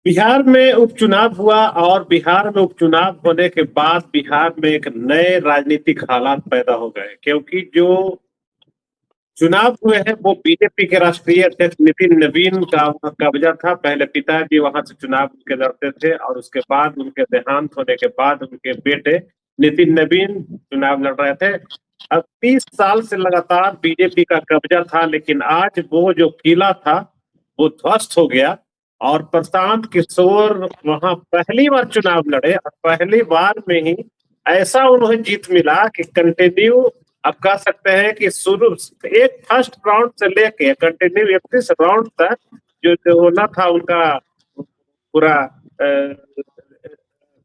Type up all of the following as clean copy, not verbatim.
बिहार में उपचुनाव हुआ और बिहार में उपचुनाव होने के बाद बिहार में एक नए राजनीतिक हालात पैदा हो गए, क्योंकि जो चुनाव हुए हैं वो बीजेपी के राष्ट्रीय अध्यक्ष नितिन नवीन का वहाँ कब्जा था। पहले पिताजी वहां से चुनाव के लड़ते थे और उसके बाद उनके देहांत होने के बाद उनके बेटे नितिन नवीन चुनाव लड़ रहे थे। अब 30 साल से लगातार बीजेपी का कब्जा था, लेकिन आज वो जो किला था वो ध्वस्त हो गया और प्रशांत किशोर वहां पहली बार चुनाव लड़े और पहली बार में ही ऐसा उन्हें जीत मिला कि कंटिन्यू आप कह सकते हैं कि शुरू एक फर्स्ट राउंड से लेके कंटिन्यू 31 राउंड तक जो जो होना था उनका पूरा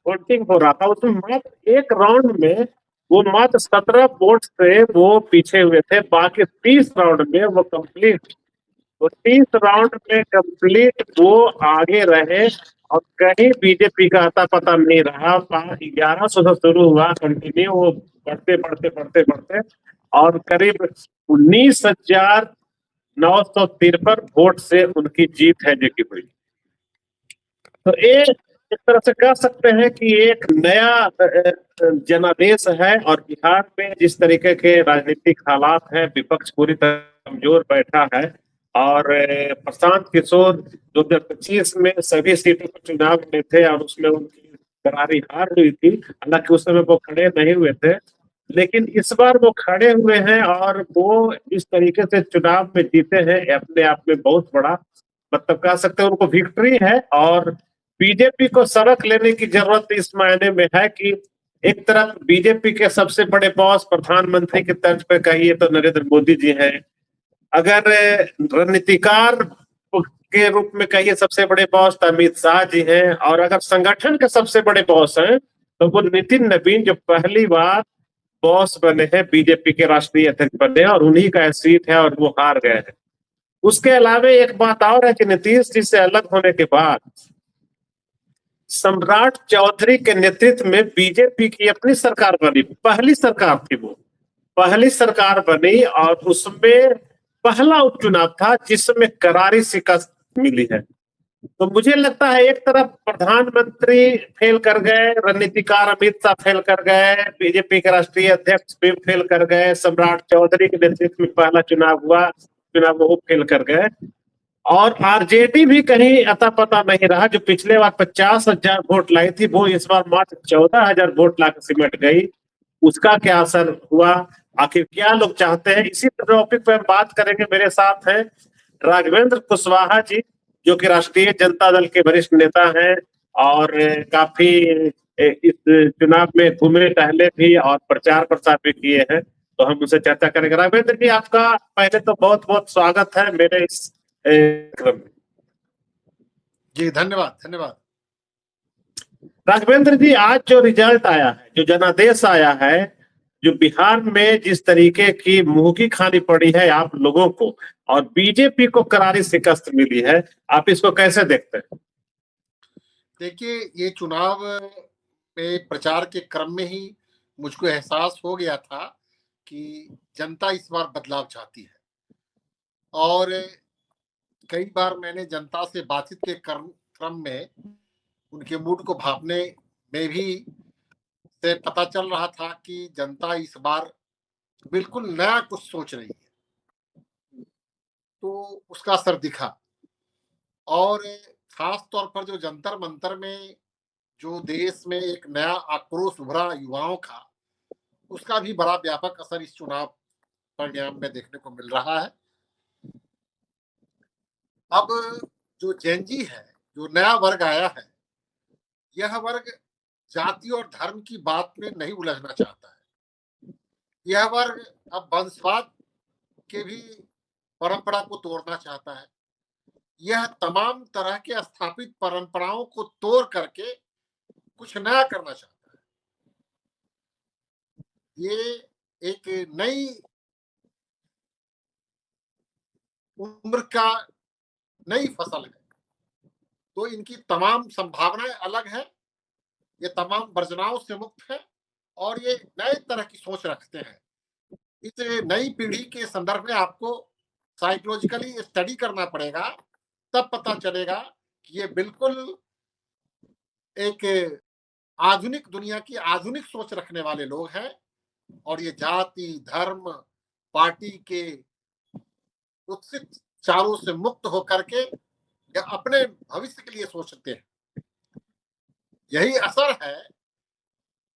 वोटिंग हो रहा था, उसमें मात्र एक राउंड में वो मात्र 17 वोट से वो पीछे हुए थे। बाकी 30 राउंड में वो कंप्लीट, वो 30 राउंड में कंप्लीट वो आगे रहे और कहीं बीजेपी का अता पता नहीं रहा। 1100 से शुरू हुआ, कंटिन्यू वो बढ़ते बढ़ते बढ़ते बढ़ते और करीब 19,953 वोट से उनकी जीत है जो कि हुई। तो एक तरह से कह सकते हैं कि एक नया जनादेश है। और बिहार में जिस तरीके के राजनीतिक हालात हैं, विपक्ष पूरी तरह कमजोर बैठा है और प्रशांत किशोर 2025 में सभी सीटों पर चुनाव लड़े थे और उसमें उनकी करारी हार हुई थी। हालांकि उस समय वो खड़े नहीं हुए थे, लेकिन इस बार वो खड़े हुए हैं और वो इस तरीके से चुनाव में जीते हैं, अपने आप में बहुत बड़ा मतलब कह सकते हैं उनको विक्ट्री है। और बीजेपी को सबक लेने की जरूरत इस मायने में है कि एक तरफ बीजेपी के सबसे बड़े बॉस प्रधानमंत्री की तर्ज पे कहिए तो नरेंद्र मोदी जी हैं। अगर रणनीतिकार के रूप में कहिए सबसे बड़े बॉस तो अमित शाह जी हैं। और अगर संगठन के सबसे बड़े बॉस हैं तो वो नितिन नवीन जो पहली बार बॉस बने हैं, बीजेपी के राष्ट्रीय अध्यक्ष बने हैं और उन्हीं का सीट है और वो हार गए हैं। उसके अलावा एक बात और है कि नीतीश जी से अलग होने के बाद सम्राट चौधरी के नेतृत्व में बीजेपी की अपनी सरकार बनी, पहली सरकार थी वो, पहली सरकार बनी और उसमें पहला उपचुनाव था जिसमें करारी शिकस्त मिली है। तो मुझे लगता है एक तरफ प्रधानमंत्री फेल कर गए, रणनीतिकार अमित शाह फेल कर गए, बीजेपी के राष्ट्रीय अध्यक्ष भी फेल कर गए, सम्राट चौधरी के नेतृत्व में पहला चुनाव हुआ, चुनाव वो फेल कर गए और आरजेडी भी कहीं अता पता नहीं रहा। जो पिछले बार 50,000 वोट लाई थी वो इस बार मात्र 14,000 वोट लाकर सिमट गई। उसका क्या असर हुआ, आखिर क्या लोग चाहते हैं, इसी टॉपिक पर हम बात करेंगे। मेरे साथ हैं राघवेंद्र कुशवाहा जी जो कि राष्ट्रीय जनता दल के वरिष्ठ नेता हैं और काफी इस चुनाव में घूमे टहले भी और प्रचार प्रसार भी किए हैं। तो हम उनसे चर्चा करेंगे। राघवेंद्र जी, आपका पहले तो बहुत बहुत स्वागत है मेरे इस क्रम में। जी धन्यवाद धन्यवाद। राघवेंद्र जी, आज जो रिजल्ट आया है, जो जनादेश आया है, जो बिहार में जिस तरीके की मुंह की खानी पड़ी है आप लोगों को और बीजेपी को करारी शिकस्त मिली है, आप इसको कैसे देखते हैं? देखिए, ये चुनाव में प्रचार के क्रम में ही मुझको एहसास हो गया था कि जनता इस बार बदलाव चाहती है। और कई बार मैंने जनता से बातचीत के क्रम में उनके मूड को भांपने में भी से पता चल रहा था कि जनता इस बार बिल्कुल नया कुछ सोच रही है, तो उसका असर दिखा। और खास तौर पर जो जंतर मंतर में जो देश में एक नया आक्रोश उभरा युवाओं का, उसका भी बड़ा व्यापक असर इस चुनाव परिणाम में देखने को मिल रहा है। अब जो जेनजी है, जो नया वर्ग आया है, यह वर्ग जाति और धर्म की बात में नहीं उलझना चाहता है। यह वर्ग अब वंशवाद के भी परंपरा को तोड़ना चाहता है। यह तमाम तरह के स्थापित परंपराओं को तोड़ करके कुछ नया करना चाहता है। ये एक नई उम्र का नई फसल है, तो इनकी तमाम संभावनाएं अलग है। ये तमाम वर्जनाओं से मुक्त है और ये नए तरह की सोच रखते हैं। इस नई पीढ़ी के संदर्भ में आपको साइकोलॉजिकली स्टडी करना पड़ेगा, तब पता चलेगा कि ये बिल्कुल एक आधुनिक दुनिया की आधुनिक सोच रखने वाले लोग हैं और ये जाति, धर्म, पार्टी के उत्सित चारों से मुक्त होकर के या अपने भविष्य के लिए सोचते हैं। यही असर है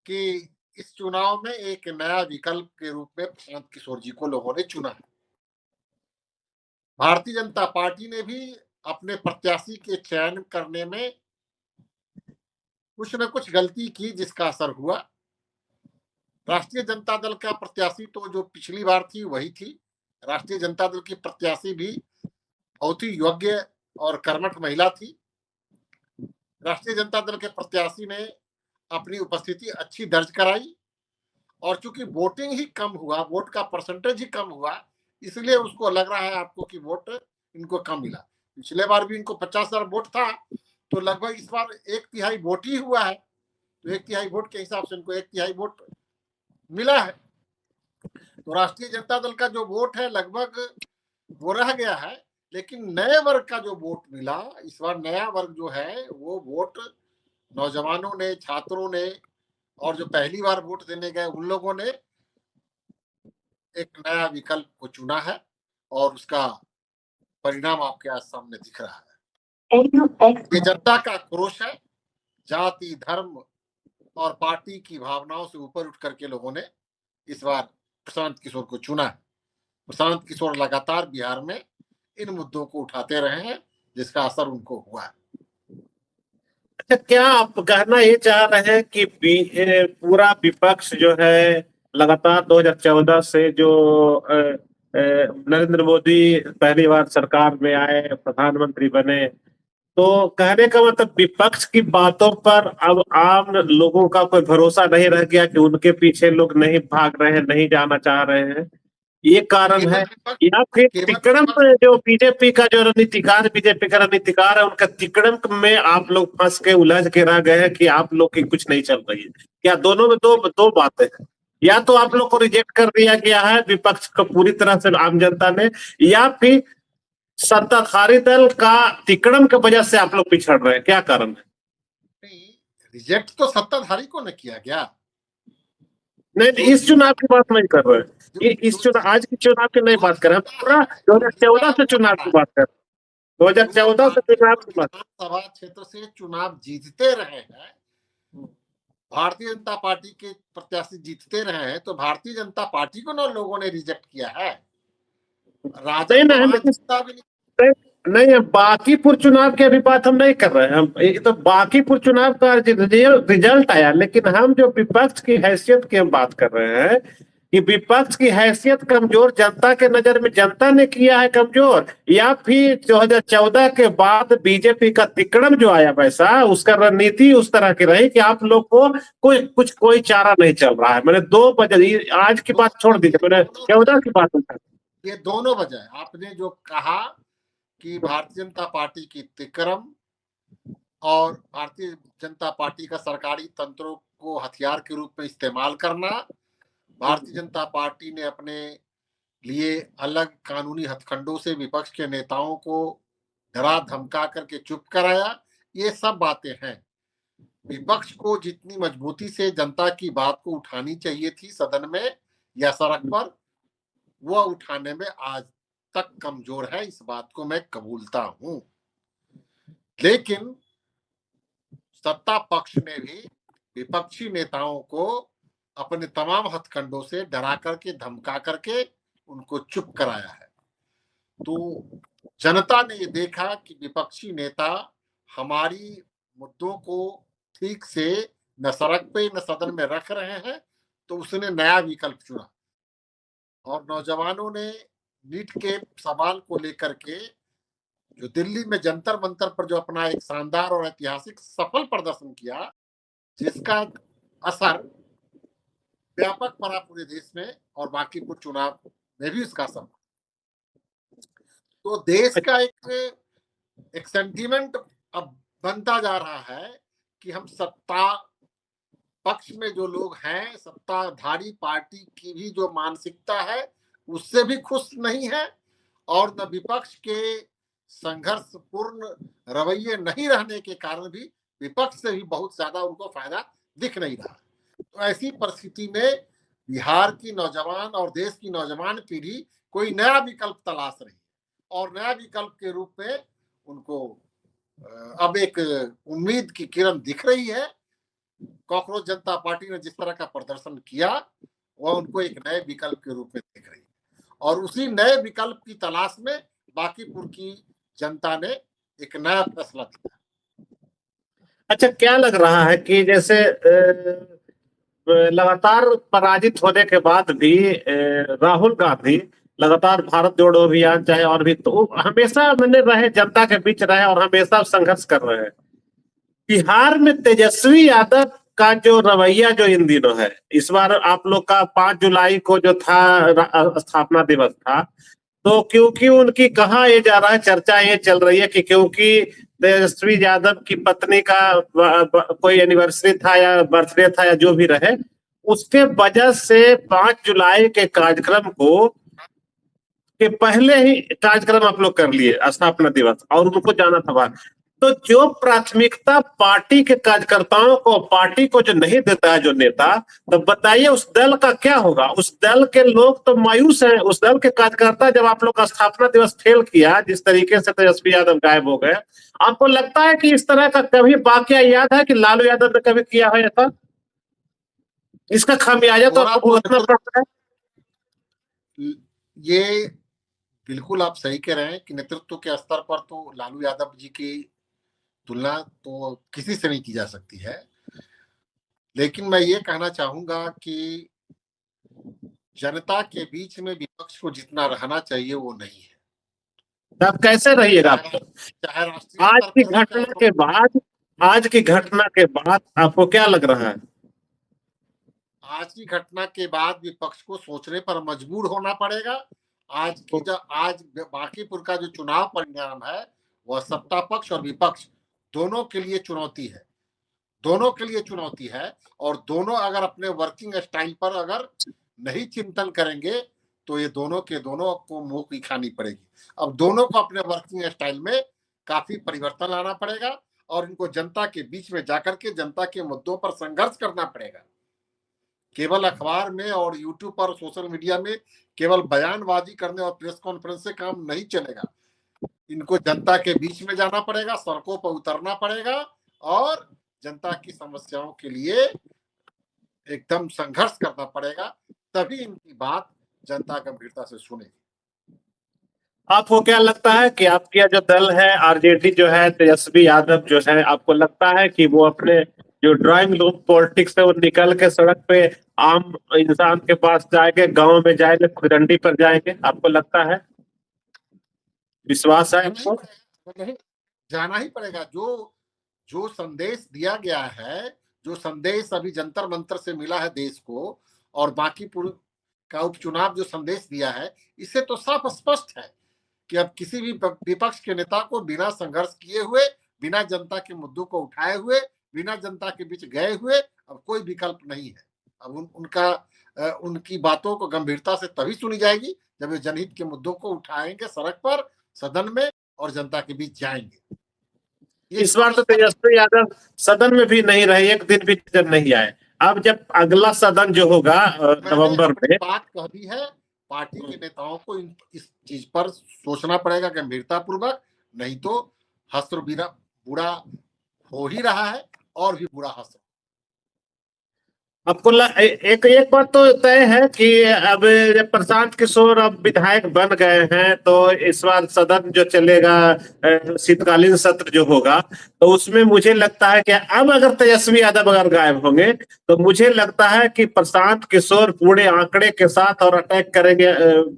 कि इस चुनाव में एक नया विकल्प के रूप में प्रशांत किशोर जी को लोगों ने चुना है। भारतीय जनता पार्टी ने भी अपने प्रत्याशी के चयन करने में कुछ न कुछ गलती की, जिसका असर हुआ। राष्ट्रीय जनता दल का प्रत्याशी तो जो पिछली बार थी वही थी। राष्ट्रीय जनता दल की प्रत्याशी भी बहुत ही योग्य और कर्मठ महिला थी। राष्ट्रीय जनता दल के प्रत्याशी ने अपनी उपस्थिति अच्छी दर्ज कराई और चूंकि वोटिंग ही कम हुआ, वोट का परसेंटेज ही कम हुआ, इसलिए उसको लग रहा है आपको कि वोट इनको कम मिला। पिछले बार भी इनको 50,000 वोट था, तो लगभग इस बार 1/3 वोट ही हुआ है। तो 1/3 वोट के हिसाब से इनको 1/3 वोट मिला है। तो राष्ट्रीय जनता दल का जो वोट है लगभग वो रह गया है, लेकिन नए वर्ग का जो वोट मिला, इस बार नया वर्ग जो है वो वोट नौजवानों ने, छात्रों ने और जो पहली बार वोट देने गए उन लोगों ने एक नया विकल्प को चुना है और उसका परिणाम आपके आज सामने दिख रहा है। ये जनता का आक्रोश है। जाति, धर्म और पार्टी की भावनाओं से ऊपर उठ करके लोगों ने इस बार प्रशांत किशोर को चुना है। प्रशांत किशोर लगातार बिहार में इन मुद्दों को उठाते रहे हैं, जिसका असर उनको हुआ है। अच्छा, क्या आप कहना ये चाह रहे हैं कि पूरा विपक्ष जो है लगातार 2014 से जो नरेंद्र मोदी पहली बार सरकार में आए, प्रधानमंत्री बने, तो कहने का मतलब विपक्ष की बातों पर अब आम लोगों का कोई भरोसा नहीं रह गया कि उनके पीछे लोग नहीं भाग रहे हैं, नहीं जाना चाह रहे हैं, ये कारण है? या फिर तिकड़म जो बीजेपी का जो रणनीतिकार, बीजेपी का रणनीतिकार है, उनका तिकड़म में आप लोग फंस के उलझ के रह गए हैं कि आप लोग की कुछ नहीं चल रही है? क्या दोनों में दो दो बातें हैं? या तो आप लोग को रिजेक्ट कर दिया गया है विपक्ष को पूरी तरह से आम जनता ने, या फिर सत्ताधारी दल का तिकड़म की वजह से आप लोग पिछड़ रहे हैं? क्या कारण है? रिजेक्ट तो सत्ताधारी को न किया गया। नहीं, इस चुनाव की बात नहीं कर रहे हैं। इस चुनाव, आज की चुनाव की नहीं बात कर रहे हैं, पूरा 2014 से चुनाव की बात कर रहे हैं। 2014 से चुनाव की बात। विधानसभा क्षेत्र से चुनाव जीतते रहे हैं, भारतीय जनता पार्टी के प्रत्याशी जीतते रहे हैं, तो भारतीय जनता पार्टी को ना लोगों ने रिजेक्ट किया है। नहीं, बाकीपुर चुनाव की अभी बात हम नहीं कर रहे हैं। हम ये तो बाकीपुर चुनाव का रिजल्ट आया, लेकिन हम जो विपक्ष की हैसियत की हम बात कर रहे हैं कि विपक्ष की हैसियत कमजोर, जनता के नजर में जनता ने किया है कमजोर, या फिर 2014 के बाद बीजेपी का तिकड़म जो आया वैसा उसका रणनीति उस तरह की रही कि आप लोग को कोई चारा नहीं चल रहा है। मैंने 2 वजह, आज की बात छोड़ दीजिए, मैंने 14 की बात उठा। ये दोनों वजह आपने जो कहा कि भारतीय जनता पार्टी की तिकड़म और भारतीय जनता पार्टी का सरकारी तंत्रों को हथियार के रूप में इस्तेमाल करना, भारतीय जनता पार्टी ने अपने लिए अलग कानूनी हथकंडों से विपक्ष के नेताओं को डरा धमका करके चुप कराया, ये सब बातें हैं। विपक्ष को जितनी मजबूती से जनता की बात को उठानी चाहिए थी सदन में या सड़क पर, वह उठाने में आज तक कमजोर है। इस बात को मैं कबूलता हूं, लेकिन सत्ता पक्ष ने भी विपक्षी नेताओं को अपने तमाम हथकंडों से डरा करके, धमका करके उनको चुप कराया है। तो जनता ने ये देखा कि विपक्षी नेता हमारी मुद्दों को ठीक से न सड़क पे न सदन में रख रहे हैं, तो उसने नया विकल्प चुना और नौजवानों ने नीट के सवाल को लेकर के जो दिल्ली में जंतर मंतर पर जो अपना एक शानदार और ऐतिहासिक सफल प्रदर्शन किया, जिसका असर व्यापक पड़ा पूरे देश में और बाकीपुर चुनाव में भी इसका असर। तो देश का एक सेंटीमेंट अब बनता जा रहा है कि हम सत्ता पक्ष में जो लोग हैं, सत्ताधारी पार्टी की भी जो मानसिकता है उससे भी खुश नहीं है, और न विपक्ष के संघर्षपूर्ण रवैये नहीं रहने के कारण भी विपक्ष से भी बहुत ज्यादा उनको फायदा दिख नहीं रहा। तो ऐसी परिस्थिति में बिहार की नौजवान और देश की नौजवान पीढ़ी कोई नया विकल्प तलाश रही है और नया विकल्प के रूप में उनको अब एक उम्मीद की किरण दिख रही है। कॉकरोच जनता पार्टी ने जिस तरह का प्रदर्शन किया वह उनको एक नए विकल्प के रूप में दिख रही है और उसी नए विकल्प की तलाश में बांकीपुर की जनता ने एक नया फैसला किया। अच्छा, क्या लग रहा है कि जैसे लगातार पराजित होने के बाद भी राहुल गांधी लगातार भारत जोड़ो अभियान चाहे और भी तो हमेशा मैंने रहे, जनता के बीच रहे और हमेशा संघर्ष कर रहे हैं। बिहार में तेजस्वी यादव का जो रवैया जो इन दिनों है, इस बार आप लोग का 5 जुलाई को जो था स्थापना दिवस था, तो क्योंकि उनकी कहा ये जा रहा है, चर्चा ये चल रही है कि क्योंकि तेजस्वी यादव की पत्नी का कोई एनिवर्सरी था या बर्थडे था या जो भी रहे, उसके वजह से 5 जुलाई के कार्यक्रम को के पहले ही कार्यक्रम आप लोग कर लिए स्थापना दिवस और उनको जाना था बाहर। तो जो प्राथमिकता पार्टी के कार्यकर्ताओं को, पार्टी को जो नहीं देता है जो नेता, तो बताइए उस दल का क्या होगा? उस दल के लोग तो मायूस हैं। उस दल के कार्यकर्ता जब आप लोग का स्थापना दिवस फेल किया, जिस तरीके से तेजस्वी यादव गायब हो गए, आपको लगता है कि इस तरह का कभी वाकया याद है कि लालू यादव ने कभी किया है ऐसा? इसका खामियाजा तो आपको भुगतना पड़ता है। ये बिल्कुल आप सही कह रहे हैं कि नेतृत्व के स्तर पर तो लालू यादव जी की तुलना तो किसी से नहीं की जा सकती है, लेकिन मैं ये कहना चाहूंगा कि जनता के बीच में विपक्ष को जितना रहना चाहिए वो नहीं है। आप कैसे रहिएगा? चाहे राष्ट्रीय आज की घटना के बाद आपको क्या लग रहा है? आज की घटना के बाद विपक्ष को सोचने पर मजबूर होना पड़ेगा। आज बांकीपुर का जो चुनाव परिणाम है वह सत्ता पक्ष और विपक्ष दोनों के लिए चुनौती है, दोनों के लिए चुनौती है। और दोनों अगर अपने वर्किंग स्टाइल पर अगर नहीं चिंतन करेंगे तो ये दोनों के दोनों को मुंह की खानी पड़ेगी। अब दोनों को अपने वर्किंग स्टाइल में काफी परिवर्तन लाना पड़ेगा और इनको जनता के बीच में जाकर के जनता के मुद्दों पर संघर्ष करना पड़ेगा। केवल अखबार में और यूट्यूब पर सोशल मीडिया में केवल बयानबाजी करने और प्रेस कॉन्फ्रेंस से काम नहीं चलेगा। इनको जनता के बीच में जाना पड़ेगा, सड़कों पर उतरना पड़ेगा और जनता की समस्याओं के लिए एकदम संघर्ष करना पड़ेगा, तभी इनकी बात जनता गंभीरता से सुनेगी। आपको क्या लगता है कि आपका जो दल है आरजेडी जो है, तेजस्वी यादव जो है, आपको लगता है कि वो अपने जो ड्राइंग रूम पॉलिटिक्स है वो निकल के सड़क पे आम इंसान के पास जाएंगे, गांव में जाएंगे, खुदंडी पर जाएंगे? आपको लगता है, विश्वास है आपको? नहीं, जाना ही पड़ेगा। जो जो संदेश दिया गया है, जो संदेश अभी जंतर मंतर से मिला है देश को, और बांकीपुर का उपचुनाव जो संदेश दिया है, इससे तो साफ स्पष्ट है कि अब किसी भी विपक्ष के नेता को बिना संघर्ष किए हुए, बिना जनता के मुद्दों को उठाए हुए, बिना जनता के बीच गए हुए अब कोई विकल्प नहीं है। अब उनकी बातों को गंभीरता से तभी सुनी जाएगी जब वे जनहित के मुद्दों को उठाएंगे सड़क पर, सदन में और जनता के बीच जाएंगे। इस बार तो तेजस्वी यादव सदन में भी नहीं रहे, एक दिन भी नहीं आए। अब जब अगला सदन जो होगा नवंबर में, बात कह दी है, पार्टी के नेताओं को इस चीज पर सोचना पड़ेगा गंभीरता पूर्वक, नहीं तो हस्त्र बुरा हो ही रहा है और भी बुरा हस्त्र। आपको एक बात तो तय है कि अब जब प्रशांत किशोर अब विधायक बन गए हैं तो इस बार सदन जो चलेगा, शीतकालीन सत्र जो होगा, तो उसमें मुझे लगता है कि अब अगर तेजस्वी यादव अगर गायब होंगे तो मुझे लगता है कि प्रशांत किशोर पूरे आंकड़े के साथ और अटैक करेंगे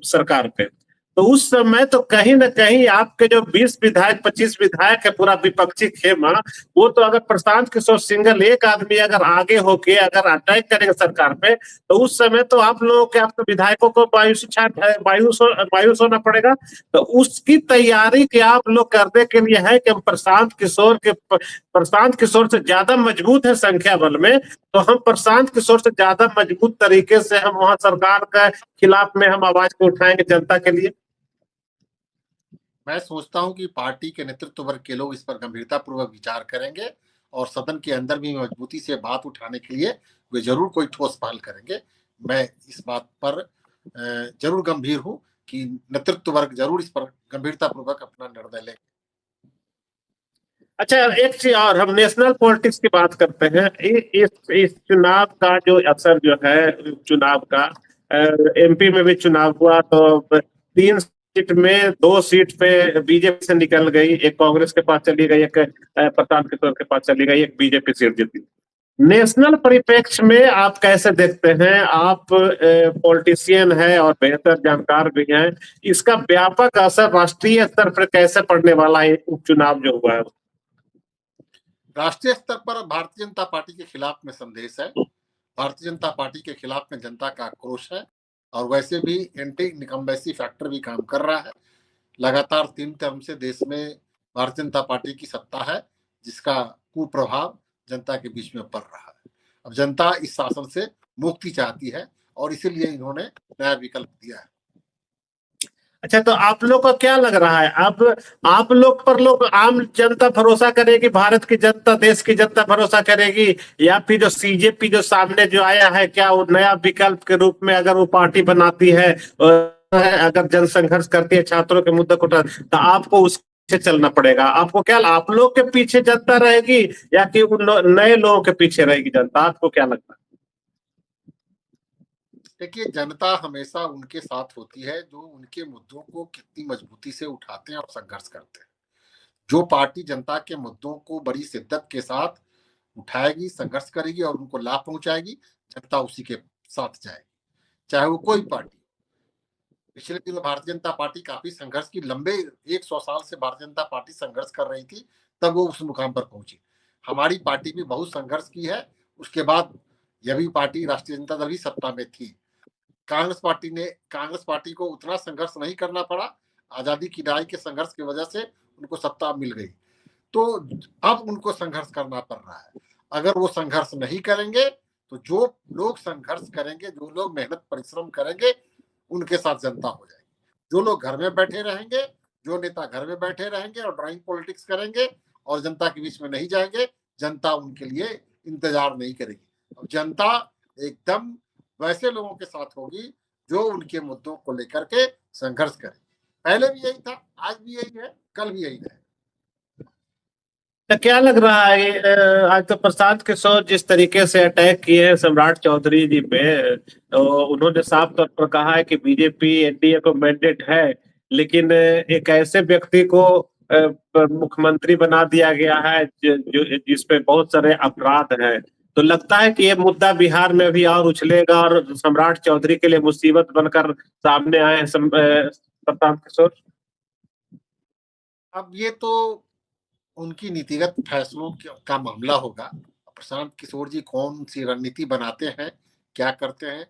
सरकार पे। तो उस समय तो कहीं ना कहीं आपके जो 20 विधायक 25 विधायक है, पूरा विपक्षी खेमा, वो तो अगर प्रशांत किशोर सिंगल एक आदमी अगर आगे होके अगर अटैक करेंगे सरकार पे, तो उस समय तो आप लोगों के, आपके विधायकों को मायूस होना पड़ेगा। तो उसकी तैयारी के आप लोग करने के लिए है कि हम प्रशांत किशोर से ज्यादा मजबूत है संख्या बल में, तो हम प्रशांत किशोर से ज्यादा मजबूत तरीके से हम वहां सरकार के खिलाफ में हम आवाज को उठाएंगे जनता के लिए। मैं सोचता हूं कि पार्टी के नेतृत्व वर्ग के लोग इस पर गंभीरता पूर्वक विचार करेंगे और सदन के अंदर भी मजबूती से बात उठाने के लिए वे जरूर कोई ठोस पहल करेंगे। मैं इस बात पर जरूर गंभीर हूं कि नेतृत्व वर्ग जरूर इस पर गंभीरता पूर्वक अपना निर्णय लेंगे। अच्छा, एक चीज और, हम नेशनल पॉलिटिक्स की बात करते हैं। इस चुनाव का जो असर जो है, चुनाव का, एमपी में भी चुनाव हुआ तो 3 सीट में 2 सीट पे बीजेपी से निकल गई, एक कांग्रेस के पास चली गई, एक प्रशांत किशोर के पास चली गई, एक बीजेपी सीट जीती। नेशनल परिप्रेक्ष्य में आप कैसे देखते हैं? आप पॉलिटिशियन हैं और बेहतर जानकार भी हैं, इसका व्यापक असर राष्ट्रीय स्तर पर कैसे पड़ने वाला है उपचुनाव जो हुआ है? राष्ट्रीय स्तर पर भारतीय जनता पार्टी के खिलाफ में संदेश है। भारतीय जनता पार्टी के खिलाफ में जनता का आक्रोश है और वैसे भी एंटी इनकम्बेंसी फैक्टर भी काम कर रहा है। लगातार 3 टर्म से देश में भारतीय जनता पार्टी की सत्ता है, जिसका कुप्रभाव जनता के बीच में पड़ रहा है। अब जनता इस शासन से मुक्ति चाहती है और इसीलिए इन्होंने नया विकल्प दिया है। अच्छा, तो आप लोग को क्या लग रहा है, अब आप लोग पर लोग आम जनता भरोसा करेगी, भारत की जनता, देश की जनता भरोसा करेगी, या फिर जो सीजेपी जो सामने जो आया है, क्या वो नया विकल्प के रूप में अगर वो पार्टी बनाती है, अगर जनसंघर्ष करती है, छात्रों के मुद्दे को, तो आपको उससे चलना पड़ेगा? आपको क्या, आप लोग के पीछे जनता रहेगी या कि नए लोगों के पीछे रहेगी जनता? आपको क्या लगता है? देखिए, जनता हमेशा उनके साथ होती है जो उनके मुद्दों को कितनी मजबूती से उठाते हैं और संघर्ष करते हैं। जो पार्टी जनता के मुद्दों को बड़ी शिद्दत के साथ उठाएगी, संघर्ष करेगी और उनको लाभ पहुंचाएगी, जनता उसी के साथ जाएगी, चाहे वो कोई पार्टी। पिछले दिनों भारतीय जनता पार्टी काफी संघर्ष की, लंबे 100 साल से भारतीय जनता पार्टी संघर्ष कर रही थी, तब वो उस मुकाम पर पहुंची। हमारी पार्टी भी बहुत संघर्ष की है, उसके बाद यह भी पार्टी, राष्ट्रीय जनता दल भी सत्ता में थी। कांग्रेस पार्टी को उतना संघर्ष नहीं करना पड़ा, आजादी की लड़ाई के संघर्ष की वजह से उनको सत्ता मिल गई, तो अब उनको संघर्ष करना पड़ रहा है। अगर वो संघर्ष नहीं करेंगे तो जो लोग संघर्ष करेंगे, जो लोग मेहनत परिश्रम करेंगे, उनके साथ जनता हो जाएगी। जो लोग घर में बैठे रहेंगे, जो नेता घर में बैठे रहेंगे और ड्राइंग पॉलिटिक्स करेंगे और जनता के बीच में नहीं जाएंगे, जनता उनके लिए इंतजार नहीं करेगी। अब जनता एकदम वैसे लोगों के साथ होगी जो उनके मुद्दों को लेकर के संघर्ष करें। पहले भी यही था, आज भी यही है, कल भी यही है। तो क्या लग रहा है, आज तो प्रशांत किशोर जिस तरीके से अटैक किए हैं सम्राट चौधरी जी पे, तो उन्होंने साफ तौर पर कहा है कि बीजेपी एनडीए को मैंडेट है, लेकिन एक ऐसे व्यक्ति को मुख्यमंत्री बना दिया गया है जिसपे बहुत सारे अपराध हैं। तो लगता है कि ये मुद्दा बिहार में भी और उछलेगा और सम्राट चौधरी के लिए मुसीबत बनकर सामने आए प्रशांत किशोर। अब ये तो उनकी नीतिगत फैसलों का मामला होगा। प्रशांत किशोर जी कौन सी रणनीति बनाते हैं, क्या करते हैं,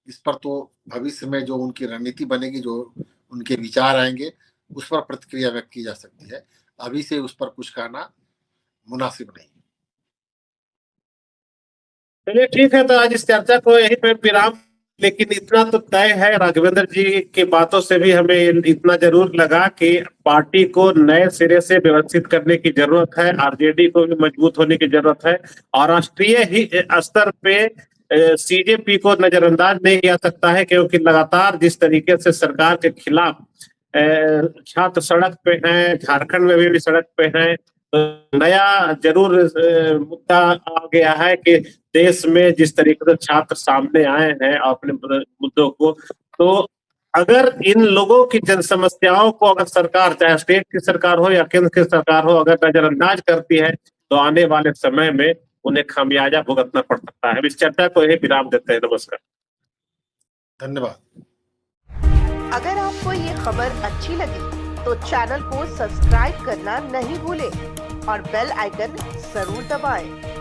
इस पर तो भविष्य में जो उनकी रणनीति बनेगी, जो उनके विचार आएंगे, उस पर प्रतिक्रिया व्यक्त की जा सकती है। अभी से उस पर कुछ कहना मुनासिब नहीं। चलिए ठीक है, तो आज इस चर्चा को यहीं पे विराम। लेकिन इतना तो तय है, राघवेंद्र जी की बातों से भी हमें इतना जरूर लगा कि पार्टी को नए सिरे से व्यवस्थित करने की जरूरत है, आरजेडी को भी मजबूत होने की जरूरत है, और राष्ट्रीय ही स्तर पे सीजेपी को नजरअंदाज नहीं किया सकता है, क्योंकि लगातार जिस तरीके से सरकार के खिलाफ छात्र सड़क पे हैं, झारखंड में भी सड़क पे हैं, तो नया जरूर मुद्दा आ गया है कि देश में जिस तरीके से छात्र सामने आए हैं अपने मुद्दों को, तो अगर इन लोगों की जन समस्याओं को अगर सरकार, चाहे स्टेट की सरकार हो या केंद्र की सरकार हो, अगर नजरअंदाज करती है, तो आने वाले समय में उन्हें खामियाजा भुगतना पड़ सकता है। इस चर्चा को यही विराम देते हैं। नमस्कार, धन्यवाद। अगर आपको ये खबर अच्छी लगी तो चैनल को सब्सक्राइब करना नहीं भूलें और बेल आइकन जरूर दबाएं।